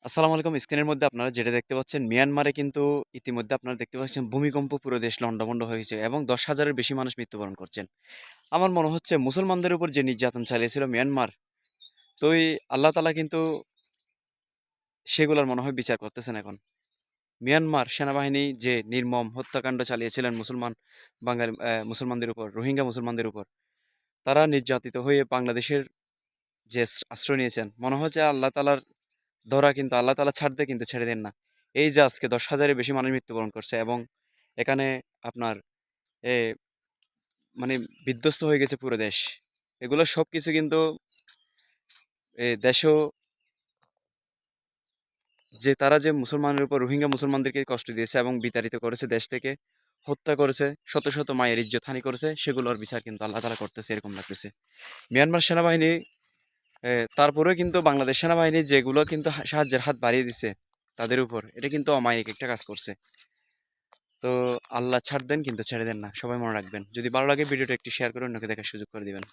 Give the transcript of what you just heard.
আসসালামু আলাইকুম। স্ক্রিনের মধ্যে আপনারা যেটা দেখতে পাচ্ছেন, মিয়ানমারে কিন্তু ইতিমধ্যে আপনারা দেখতে পাচ্ছেন ভূমিকম্প পুরো দেশ লন্ডভন্ড হয়েছে এবং ১০,০০০-এর বেশি মানুষ মৃত্যুবরণ করছেন। আমার মনে হচ্ছে মুসলমানদের উপর যে নির্যাতন চালিয়েছিল মিয়ানমার, তো এই আল্লাহ তাআলা কিন্তু সেগুলার মনে হয় বিচার করতেছেন এখন। মিয়ানমার সেনাবাহিনী যে নির্মম হত্যাকাণ্ড চালিয়েছিলেন মুসলমানদের উপর, রোহিঙ্গা মুসলমানদের উপর, তারা নির্যাতিত হয়ে বাংলাদেশের যে আশ্রয় নিয়েছেন, মনে হচ্ছে আল্লাহ তাআলার ধরা কিন্তু আল্লাহ তাআলা ছাড়তে কিন্তু ছেড়ে দেন না। এই যে আজকে ১০,০০০-এর বেশি মানুষ মৃত্যুবরণ করছে এবং এখানে আপনার এ মানে বিধ্বস্ত হয়ে গেছে পুরো দেশ। এগুলো সবকিছু কিন্তু দেশেও যে তারা যে মুসলমানের উপর রোহিঙ্গা মুসলমানদেরকে কষ্ট দিয়েছে এবং বিতাড়িত করেছে দেশ থেকে, হত্যা করেছে, শত শত মায়ের ইজ্জতহানি করেছে, সেগুলোর বিচার কিন্তু আল্লাহ তাআলা করতেছে এরকম লাগতেছে। মিয়ানমার সেনাবাহিনী তারপরেও কিন্তু বাংলাদেশ সেনাবাহিনী যেগুলো কিন্তু সাহায্যের হাত বাড়িয়ে দিছে তাদের উপর, এটা কিন্তু অমায়িক একটা কাজ করছে। তো আল্লাহ ছাড় দেন কিন্তু ছেড়ে দেন না। সবাই মনে রাখবেন। যদি ভালো লাগে ভিডিওটা একটু শেয়ার করে অন্যকে দেখার সুযোগ করে দিবেন।